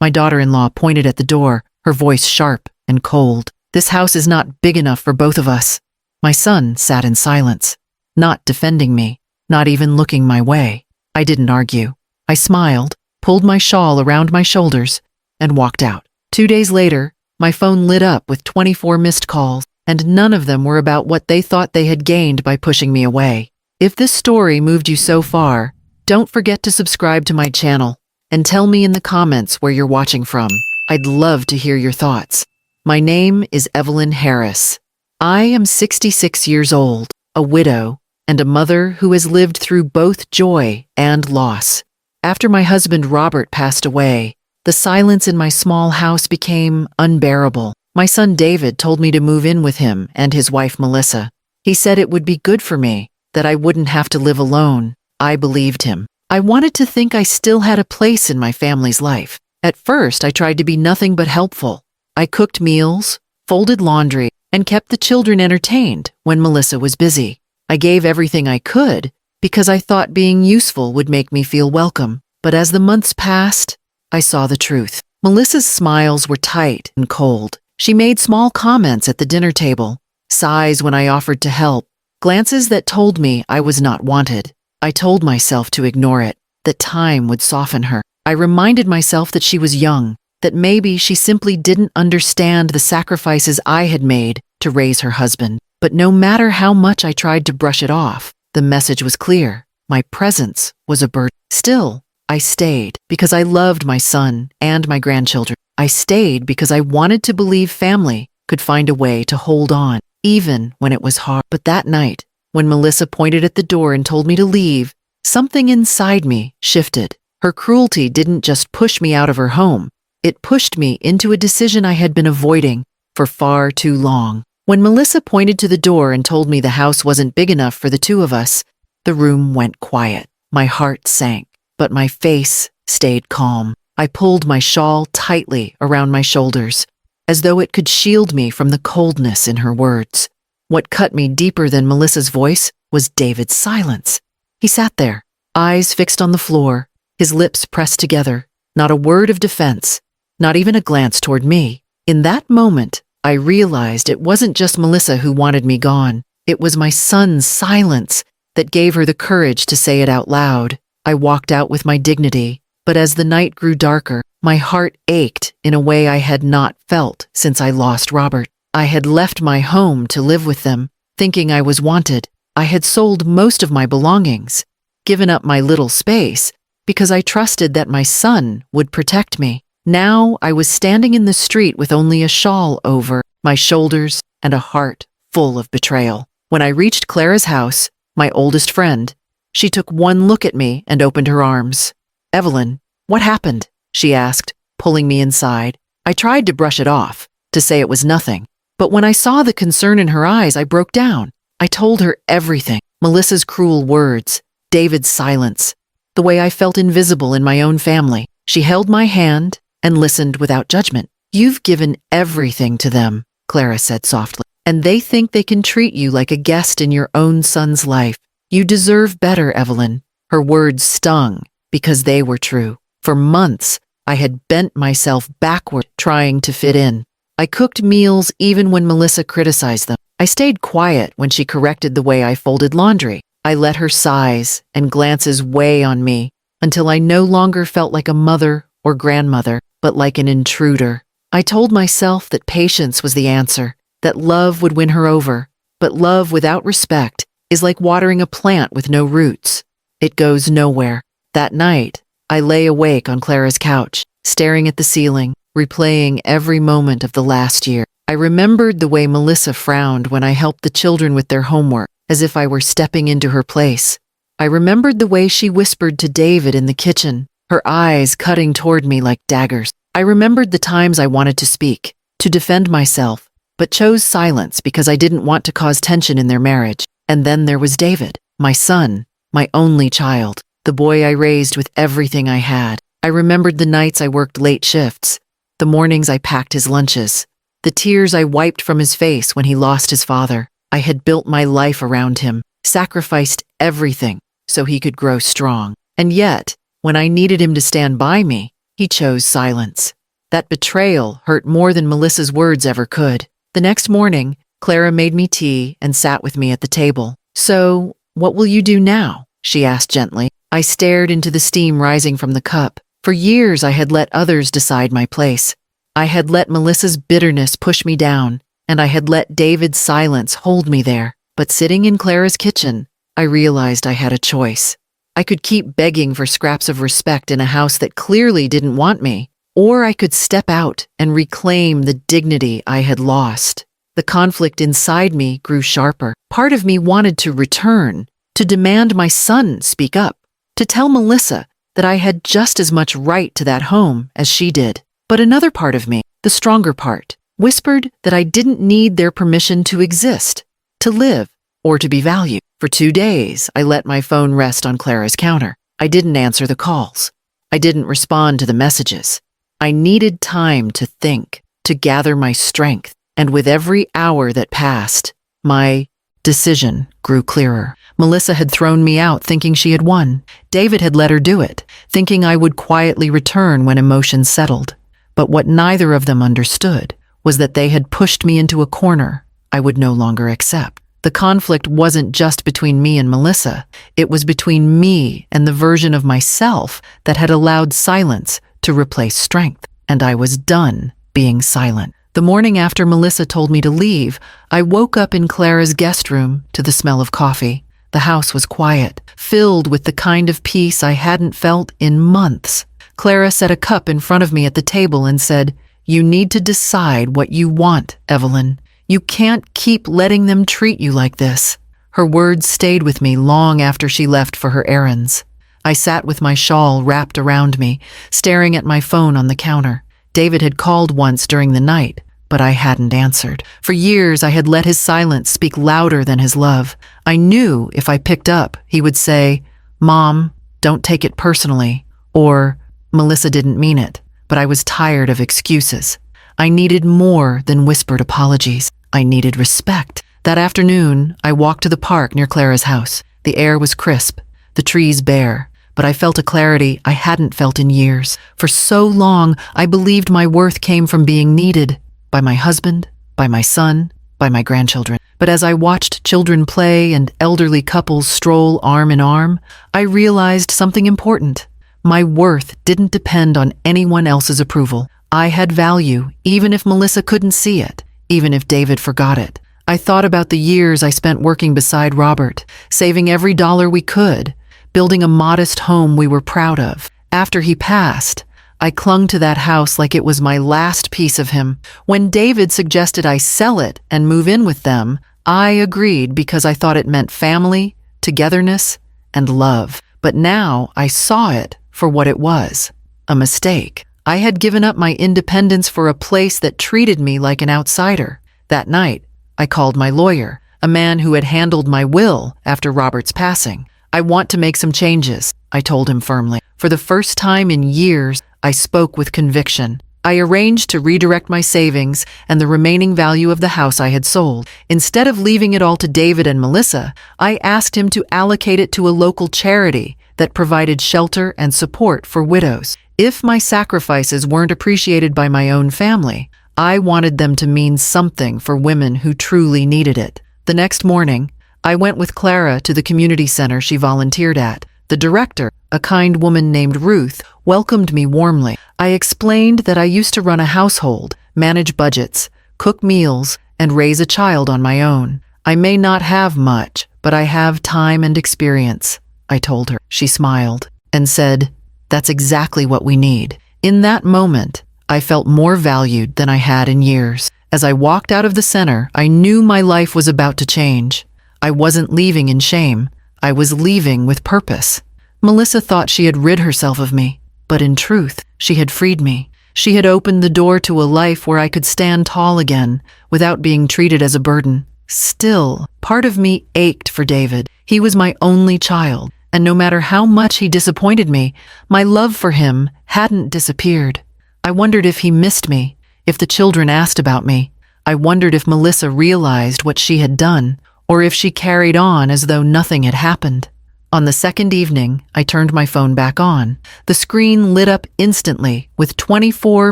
My daughter-in-law pointed at the door, her voice sharp and cold. "This house is not big enough for both of us." My son sat in silence, not defending me, not even looking my way. I didn't argue. I smiled, pulled my shawl around my shoulders, and walked out. 2 days later, my phone lit up with 24 missed calls, and none of them were about what they thought they had gained by pushing me away. If this story moved you so far, don't forget to subscribe to my channel and tell me in the comments where you're watching from. I'd love to hear your thoughts. My name is Evelyn Harris. I am 66 years old, a widow, and a mother who has lived through both joy and loss. After my husband Robert passed away, the silence in my small house became unbearable. My son David told me to move in with him and his wife Melissa. He said it would be good for me, that I wouldn't have to live alone. I believed him. I wanted to think I still had a place in my family's life. At first, I tried to be nothing but helpful. I cooked meals, folded laundry, and kept the children entertained when Melissa was busy. I gave everything I could because I thought being useful would make me feel welcome. But as the months passed, I saw the truth. Melissa's smiles were tight and cold. She made small comments at the dinner table, sighs when I offered to help, glances that told me I was not wanted. I told myself to ignore it, that time would soften her. I reminded myself that she was young, that maybe she simply didn't understand the sacrifices I had made to raise her husband. But no matter how much I tried to brush it off, the message was clear. My presence was a burden. Still, I stayed because I loved my son and my grandchildren. I stayed because I wanted to believe family could find a way to hold on, even when it was hard. But that night, when Melissa pointed at the door and told me to leave, something inside me shifted. Her cruelty didn't just push me out of her home. It pushed me into a decision I had been avoiding for far too long. When Melissa pointed to the door and told me the house wasn't big enough for the two of us, the room went quiet. My heart sank, but my face stayed calm. I pulled my shawl tightly around my shoulders, as though it could shield me from the coldness in her words. What cut me deeper than Melissa's voice was David's silence. He sat there, eyes fixed on the floor, his lips pressed together, not a word of defense, not even a glance toward me. In that moment, I realized it wasn't just Melissa who wanted me gone. It was my son's silence that gave her the courage to say it out loud. I walked out with my dignity, but as the night grew darker, my heart ached in a way I had not felt since I lost Robert. I had left my home to live with them, thinking I was wanted. I had sold most of my belongings, given up my little space, because I trusted that my son would protect me. Now I was standing in the street with only a shawl over my shoulders and a heart full of betrayal. When I reached Clara's house, my oldest friend, she took one look at me and opened her arms. "Evelyn, what happened?" she asked, pulling me inside. I tried to brush it off, to say it was nothing. But when I saw the concern in her eyes, I broke down. I told her everything. Melissa's cruel words, David's silence, the way I felt invisible in my own family. She held my hand and listened without judgment. "You've given everything to them," Clara said softly, "and they think they can treat you like a guest in your own son's life. You deserve better, Evelyn." Her words stung because they were true. For months, I had bent myself backward trying to fit in. I cooked meals even when Melissa criticized them. I stayed quiet when she corrected the way I folded laundry. I let her sighs and glances weigh on me until I no longer felt like a mother or grandmother, but like an intruder. I told myself that patience was the answer, that love would win her over. But love without respect is like watering a plant with no roots. It goes nowhere. That night, I lay awake on Clara's couch, staring at the ceiling, replaying every moment of the last year. I remembered the way Melissa frowned when I helped the children with their homework, as if I were stepping into her place. I remembered the way she whispered to David in the kitchen, her eyes cutting toward me like daggers. I remembered the times I wanted to speak, to defend myself, but chose silence because I didn't want to cause tension in their marriage. And then there was David, my son, my only child, the boy I raised with everything I had. I remembered the nights I worked late shifts, the mornings I packed his lunches, the tears I wiped from his face when he lost his father. I had built my life around him, sacrificed everything so he could grow strong. And yet, when I needed him to stand by me, He chose silence. That betrayal hurt more than Melissa's words ever could. The next morning, Clara made me tea and sat with me at the table. "So, what will you do now?" she asked gently. I stared into the steam rising from the cup. For years I had let others decide my place. I had let Melissa's bitterness push me down, and I had let David's silence hold me there. But sitting in Clara's kitchen, I realized I had a choice. I could keep begging for scraps of respect in a house that clearly didn't want me, or I could step out and reclaim the dignity I had lost. The conflict inside me grew sharper. Part of me wanted to return, to demand my son speak up, to tell Melissa that I had just as much right to that home as she did. But another part of me, the stronger part, whispered that I didn't need their permission to exist, to live, or to be valued. For 2 days, I let my phone rest on Clara's counter. I didn't answer the calls. I didn't respond to the messages. I needed time to think, to gather my strength. And with every hour that passed, my decision grew clearer. Melissa had thrown me out thinking she had won. David had let her do it, thinking I would quietly return when emotions settled. But what neither of them understood was that they had pushed me into a corner I would no longer accept. The conflict wasn't just between me and Melissa. It was between me and the version of myself that had allowed silence to replace strength. And I was done being silent. The morning after Melissa told me to leave, I woke up in Clara's guest room to the smell of coffee. The house was quiet, filled with the kind of peace I hadn't felt in months. Clara set a cup in front of me at the table and said, "You need to decide what you want, Evelyn. You can't keep letting them treat you like this." Her words stayed with me long after she left for her errands. I sat with my shawl wrapped around me, staring at my phone on the counter. David had called once during the night, but I hadn't answered. For years, I had let his silence speak louder than his love. I knew if I picked up, he would say, "Mom, don't take it personally," or "Melissa didn't mean it." But I was tired of excuses. I needed more than whispered apologies. I needed respect. That afternoon, I walked to the park near Clara's house. The air was crisp, the trees bare, but I felt a clarity I hadn't felt in years. For so long, I believed my worth came from being needed by my husband, by my son, by my grandchildren. But as I watched children play and elderly couples stroll arm in arm, I realized something important. My worth didn't depend on anyone else's approval. I had value, even if Melissa couldn't see it, even if David forgot it. I thought about the years I spent working beside Robert, saving every dollar we could, building a modest home we were proud of. After he passed, I clung to that house like it was my last piece of him. When David suggested I sell it and move in with them, I agreed because I thought it meant family, togetherness, and love. But now I saw it for what it was, a mistake. I had given up my independence for a place that treated me like an outsider. That night, I called my lawyer, a man who had handled my will after Robert's passing. "I want to make some changes," I told him firmly. For the first time in years, I spoke with conviction. I arranged to redirect my savings and the remaining value of the house I had sold. Instead of leaving it all to David and Melissa, I asked him to allocate it to a local charity that provided shelter and support for widows. If my sacrifices weren't appreciated by my own family, I wanted them to mean something for women who truly needed it. The next morning, I went with Clara to the community center she volunteered at. The director, a kind woman named Ruth, welcomed me warmly. I explained that I used to run a household, manage budgets, cook meals, and raise a child on my own. I may not have much, but I have time and experience, I told her. She smiled and said, "That's exactly what we need." In that moment, I felt more valued than I had in years. As I walked out of the center, I knew my life was about to change. I wasn't leaving in shame. I was leaving with purpose. Melissa thought she had rid herself of me, but in truth, she had freed me. She had opened the door to a life where I could stand tall again without being treated as a burden. Still, part of me ached for David. He was my only child, and no matter how much he disappointed me, my love for him hadn't disappeared. I wondered if he missed me, if the children asked about me. I wondered if Melissa realized what she had done, or if she carried on as though nothing had happened. On the second evening, I turned my phone back on. The screen lit up instantly with 24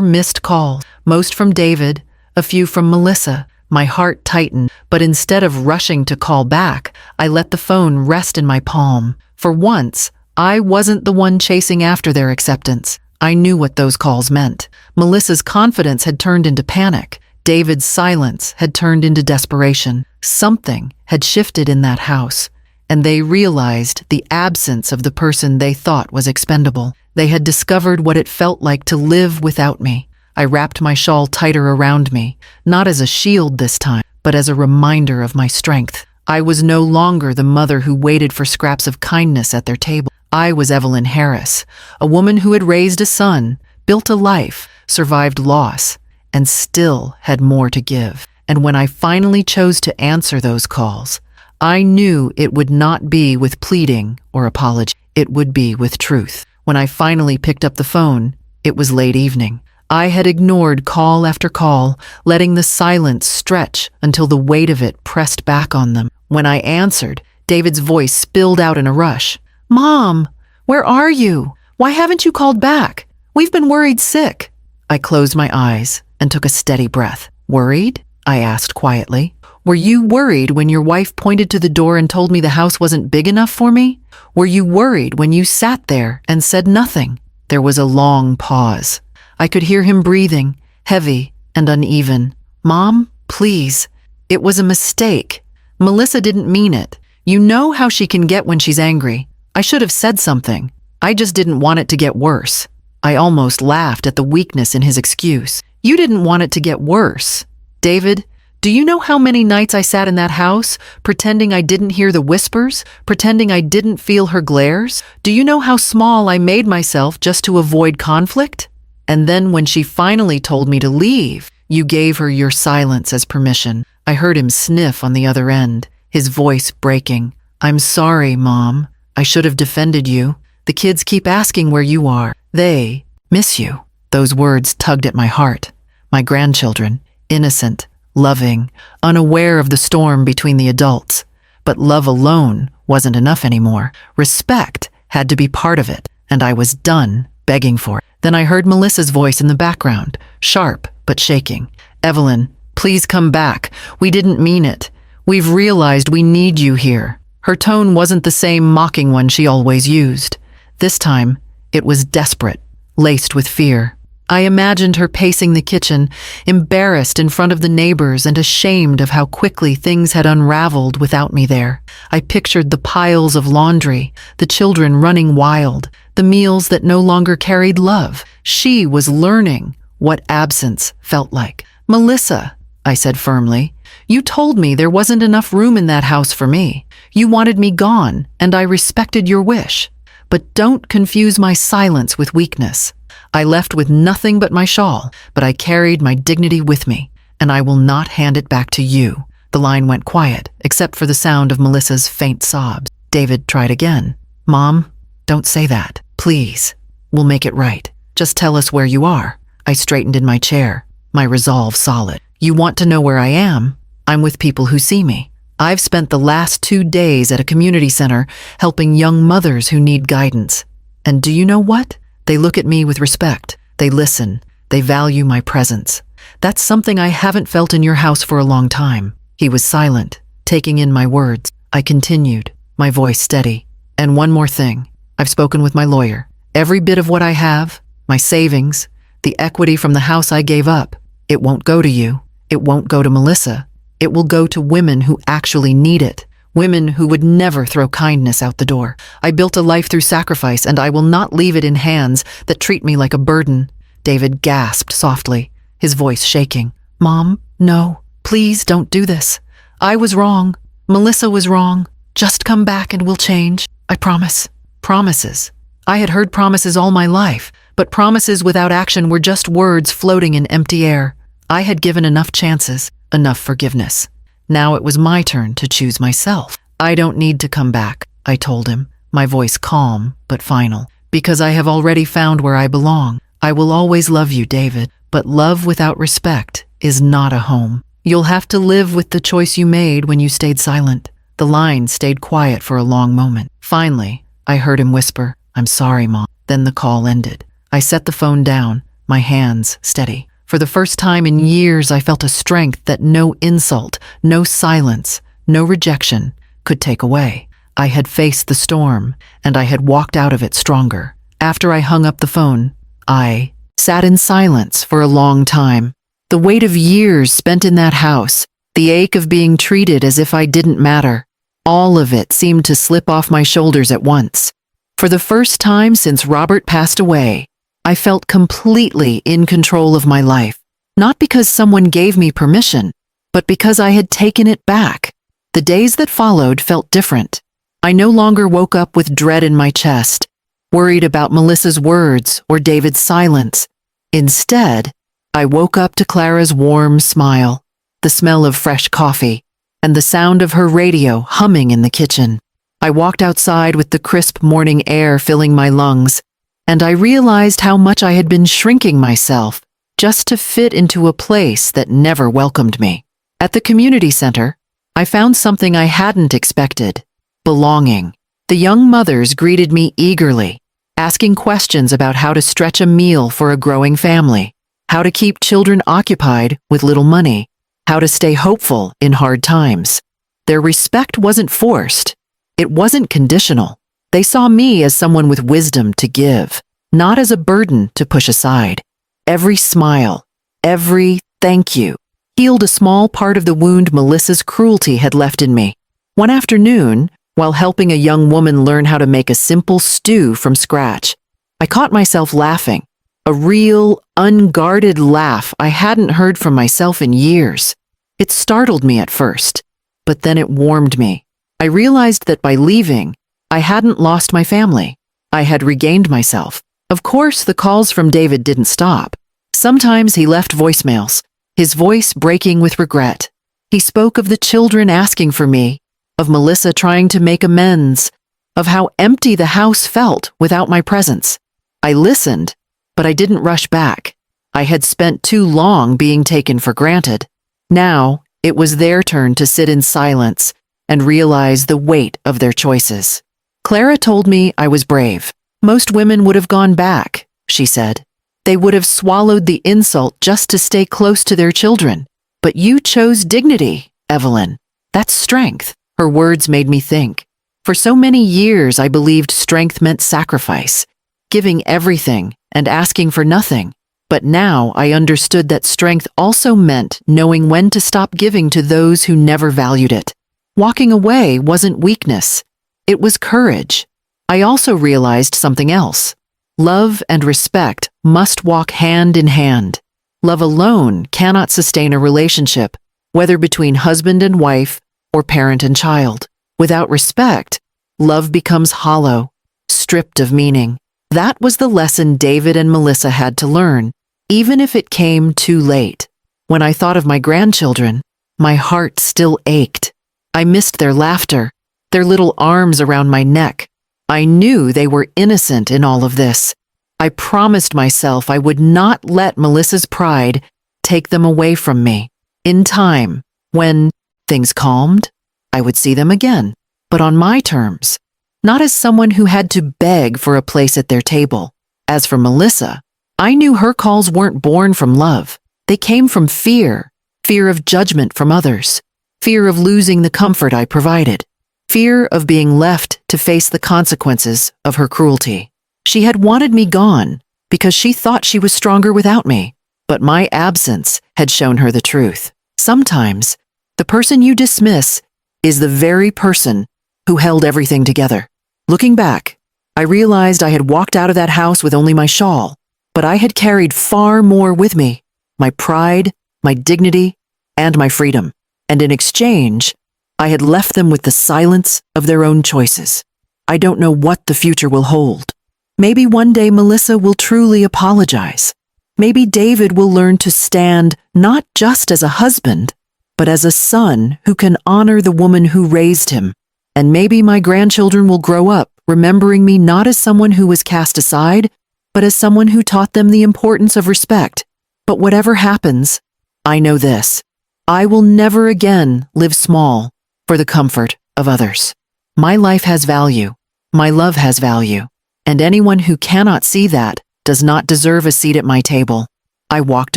missed calls, most from David, a few from Melissa. My heart tightened, but instead of rushing to call back, I let the phone rest in my palm. For once, I wasn't the one chasing after their acceptance. I knew what those calls meant. Melissa's confidence had turned into panic. David's silence had turned into desperation. Something had shifted in that house, and they realized the absence of the person they thought was expendable. They had discovered what it felt like to live without me. I wrapped my shawl tighter around me, not as a shield this time, but as a reminder of my strength. I was no longer the mother who waited for scraps of kindness at their table. I was Evelyn Harris, a woman who had raised a son, built a life, survived loss, and still had more to give. And when I finally chose to answer those calls, I knew it would not be with pleading or apology. It would be with truth. When I finally picked up the phone, it was late evening. I had ignored call after call, letting the silence stretch until the weight of it pressed back on them. When I answered, David's voice spilled out in a rush. "Mom, where are you? Why haven't you called back? We've been worried sick." I closed my eyes and took a steady breath. "Worried?" I asked quietly. "Were you worried when your wife pointed to the door and told me the house wasn't big enough for me? Were you worried when you sat there and said nothing?" There was a long pause. I could hear him breathing, heavy and uneven. "Mom, please. It was a mistake. Melissa didn't mean it. You know how she can get when she's angry. I should have said something. I just didn't want it to get worse." I almost laughed at the weakness in his excuse. "You didn't want it to get worse. David, do you know how many nights I sat in that house, pretending I didn't hear the whispers, pretending I didn't feel her glares? Do you know how small I made myself just to avoid conflict? And then when she finally told me to leave, you gave her your silence as permission." I heard him sniff on the other end, his voice breaking. "I'm sorry, Mom. I should have defended you. The kids keep asking where you are. They miss you." Those words tugged at my heart. My grandchildren, innocent, loving, unaware of the storm between the adults. But love alone wasn't enough anymore. Respect had to be part of it, and I was done begging for it. Then I heard Melissa's voice in the background, sharp but shaking. "Evelyn, please come back. We didn't mean it. We've realized we need you here." Her tone wasn't the same mocking one she always used. This time, it was desperate, laced with fear. I imagined her pacing the kitchen, embarrassed in front of the neighbors and ashamed of how quickly things had unraveled without me there. I pictured the piles of laundry, the children running wild, the meals that no longer carried love. She was learning what absence felt like. "Melissa," I said firmly, "you told me there wasn't enough room in that house for me. You wanted me gone, and I respected your wish. But don't confuse my silence with weakness. I left with nothing but my shawl, but I carried my dignity with me, and I will not hand it back to you." The line went quiet, except for the sound of Melissa's faint sobs. David tried again. "Mom, don't say that. Please. We'll make it right. Just tell us where you are." I straightened in my chair, my resolve solid. "You want to know where I am? I'm with people who see me. I've spent the last 2 days at a community center helping young mothers who need guidance. And do you know what? They look at me with respect. They listen. They value my presence. That's something I haven't felt in your house for a long time." He was silent, taking in my words. I continued, my voice steady. "And one more thing. I've spoken with my lawyer. Every bit of what I have, my savings, the equity from the house I gave up, it won't go to you. It won't go to Melissa. It will go to women who actually need it. Women who would never throw kindness out the door. I built a life through sacrifice, and I will not leave it in hands that treat me like a burden." David gasped softly, his voice shaking. "Mom, no, please don't do this. I was wrong. Melissa was wrong. Just come back and we'll change. I promise." Promises. I had heard promises all my life, but promises without action were just words floating in empty air. I had given enough chances, enough forgiveness. Now it was my turn to choose myself. "I don't need to come back," I told him, my voice calm but final, "because I have already found where I belong. I will always love you, David, but love without respect is not a home. You'll have to live with the choice you made when you stayed silent." The line stayed quiet for a long moment. Finally, I heard him whisper, "I'm sorry, Mom." Then the call ended. I set the phone down, my hands steady. For the first time in years, I felt a strength that no insult, no silence, no rejection could take away. I had faced the storm, and I had walked out of it stronger. After I hung up the phone, I sat in silence for a long time. The weight of years spent in that house, the ache of being treated as if I didn't matter, all of it seemed to slip off my shoulders at once. For the first time since Robert passed away, I felt completely in control of my life, not because someone gave me permission, but because I had taken it back. The days that followed felt different. I no longer woke up with dread in my chest, worried about Melissa's words or David's silence. Instead, I woke up to Clara's warm smile, the smell of fresh coffee, and the sound of her radio humming in the kitchen. I walked outside with the crisp morning air filling my lungs, and I realized how much I had been shrinking myself just to fit into a place that never welcomed me. At the community center, I found something I hadn't expected: belonging. The young mothers greeted me eagerly, asking questions about how to stretch a meal for a growing family, how to keep children occupied with little money, how to stay hopeful in hard times. Their respect wasn't forced. It wasn't conditional. They saw me as someone with wisdom to give, not as a burden to push aside. Every smile, every thank you, healed a small part of the wound Melissa's cruelty had left in me. One afternoon, while helping a young woman learn how to make a simple stew from scratch, I caught myself laughing, a real, unguarded laugh I hadn't heard from myself in years. It startled me at first, but then it warmed me. I realized that by leaving, I hadn't lost my family. I had regained myself. Of course, the calls from David didn't stop. Sometimes he left voicemails, his voice breaking with regret. He spoke of the children asking for me, of Melissa trying to make amends, of how empty the house felt without my presence. I listened, but I didn't rush back. I had spent too long being taken for granted. Now, it was their turn to sit in silence and realize the weight of their choices. Clara told me I was brave. Most women would have gone back, she said. They would have swallowed the insult just to stay close to their children. But you chose dignity, Evelyn. That's strength. Her words made me think. For so many years, I believed strength meant sacrifice, giving everything and asking for nothing. But now I understood that strength also meant knowing when to stop giving to those who never valued it. Walking away wasn't weakness. It was courage. I also realized something else. Love and respect must walk hand in hand. Love alone cannot sustain a relationship, whether between husband and wife or parent and child. Without respect, love becomes hollow, stripped of meaning. That was the lesson David and Melissa had to learn, even if it came too late. When I thought of my grandchildren, my heart still ached. I missed their laughter, their little arms around my neck. I knew they were innocent in all of this. I promised myself I would not let Melissa's pride take them away from me. In time, when things calmed, I would see them again, but on my terms, not as someone who had to beg for a place at their table. As for Melissa, I knew her calls weren't born from love. They came from fear, fear of judgment from others, fear of losing the comfort I provided, fear of being left to face the consequences of her cruelty. She had wanted me gone because she thought she was stronger without me, but my absence had shown her the truth. Sometimes, the person you dismiss is the very person who held everything together. Looking back, I realized I had walked out of that house with only my shawl, but I had carried far more with me: my pride, my dignity, and my freedom. And in exchange, I had left them with the silence of their own choices. I don't know what the future will hold. Maybe one day Melissa will truly apologize. Maybe David will learn to stand not just as a husband, but as a son who can honor the woman who raised him. And maybe my grandchildren will grow up remembering me not as someone who was cast aside, but as someone who taught them the importance of respect. But whatever happens, I know this: I will never again live small for the comfort of others. My life has value. My love has value. And anyone who cannot see that does not deserve a seat at my table. I walked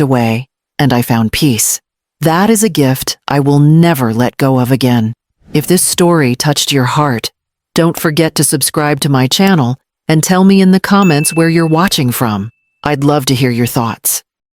away, and I found peace. That is a gift I will never let go of again. If this story touched your heart, don't forget to subscribe to my channel and tell me in the comments where you're watching from. I'd love to hear your thoughts.